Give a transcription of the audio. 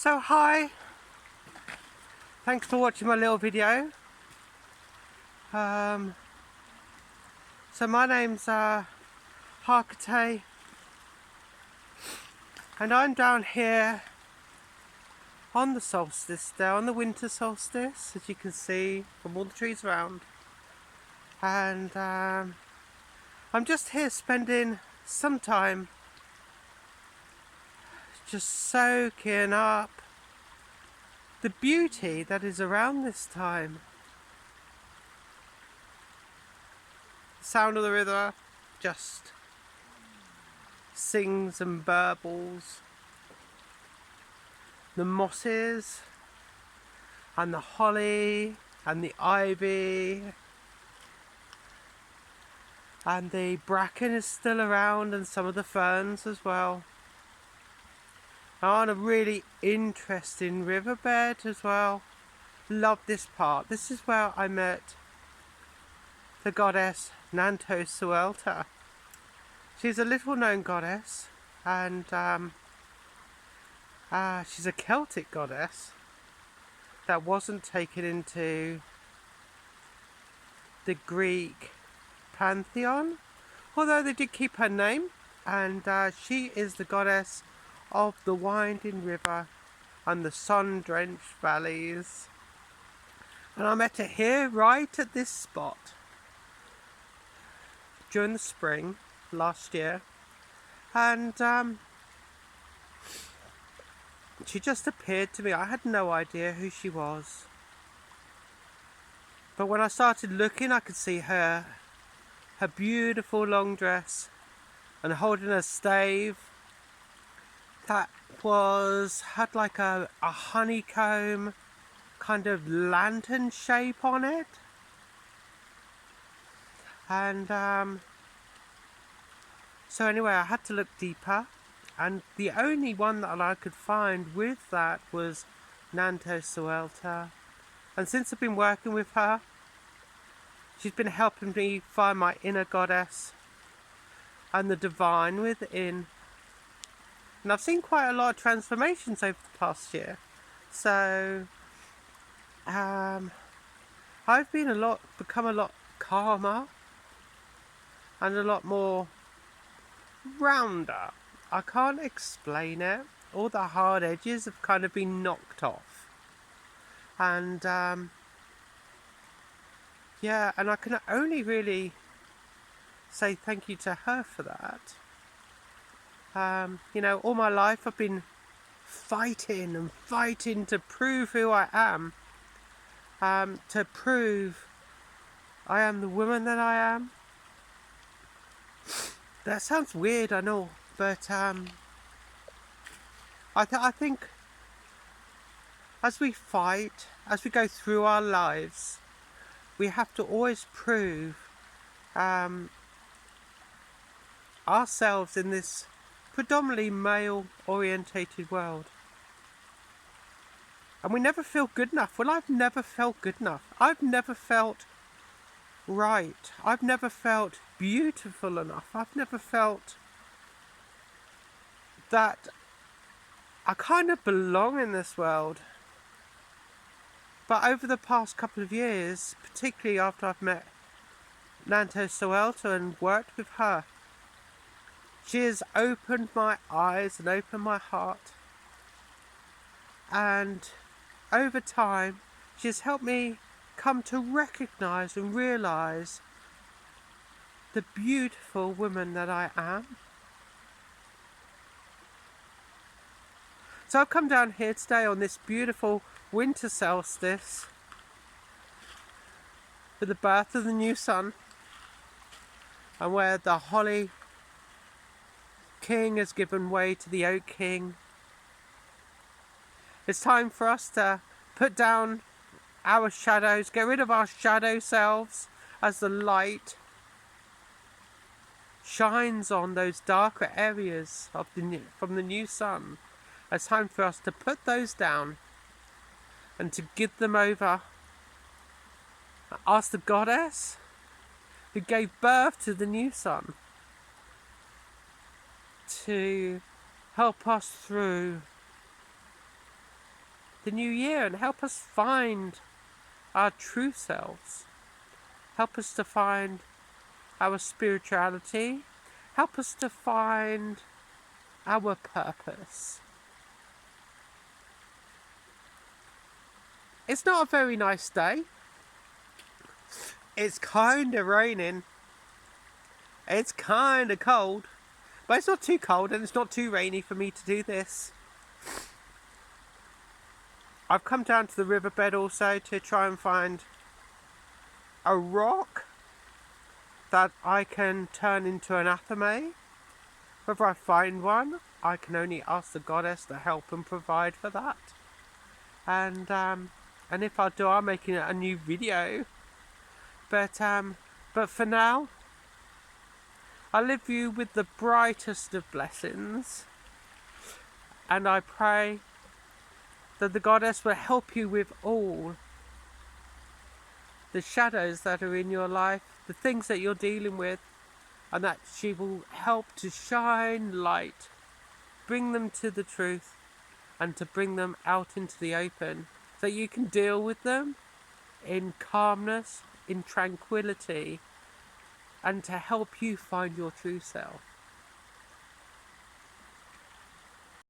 So hi, thanks for watching my little video. So my name's Harkate, and I'm down here on the solstice, there on the winter solstice, as you can see from all the trees around. And I'm just here spending some time just soaking up the beauty that is around this time. The sound of the river just sings and burbles. The mosses and the holly and the ivy and the bracken is still around, and some of the ferns as well. On a really interesting riverbed as well. Love this part. This is where I met the goddess Nanto-Suelta. She's a little known goddess, and she's a Celtic goddess that wasn't taken into the Greek pantheon, although they did keep her name, and she is the goddess of the winding river and the sun-drenched valleys. And I met her here, right at this spot, during the spring last year, and she just appeared to me. I had no idea who she was, but when I started looking, I could see her beautiful long dress and holding a stave that had like a honeycomb kind of lantern shape on it. And so anyway, I had to look deeper, and the only one that I could find with that was Nanto-Suelta. And since I've been working with her, she's been helping me find my inner goddess and the divine within. And I've seen quite a lot of transformations over the past year. So I've become a lot calmer and a lot more rounder. I can't explain it. All the hard edges have kind of been knocked off. And yeah, and I can only really say thank you to her for that. You know, all my life I've been fighting to prove who I am. To prove I am the woman that I am. That sounds weird, I know, but I think as we fight, as we go through our lives, we have to always prove ourselves in this predominantly male-orientated world. And we never feel good enough. Well, I've never felt good enough. I've never felt right. I've never felt beautiful enough. I've never felt that I kind of belong in this world. But over the past couple of years, particularly after I've met Nanto-Suelta and worked with her, she has opened my eyes and opened my heart. And over time, she has helped me come to recognise and realise the beautiful woman that I am. So I've come down here today on this beautiful winter solstice with the birth of the new sun, and where the holly king has given way to the oak king. It's time for us to put down our shadows, get rid of our shadow selves as the light shines on those darker areas of from the new sun. It's time for us to put those down and to give them over. Ask the goddess who gave birth to the new sun to help us through the new year and help us find our true selves. Help us to find our spirituality. Help us to find our purpose. It's not a very nice day. It's kind of raining. It's kind of cold. But it's not too cold and it's not too rainy for me to do this. I've come down to the riverbed also to try and find a rock that I can turn into an athame. Whether I find one, I can only ask the goddess to help and provide for that. And if I do, I'm making a new video. But for now, I leave you with the brightest of blessings. And I pray that the goddess will help you with all the shadows that are in your life, the things that you're dealing with, and that she will help to shine light, bring them to the truth, and to bring them out into the open, so you can deal with them in calmness, in tranquility, and to help you find your true self.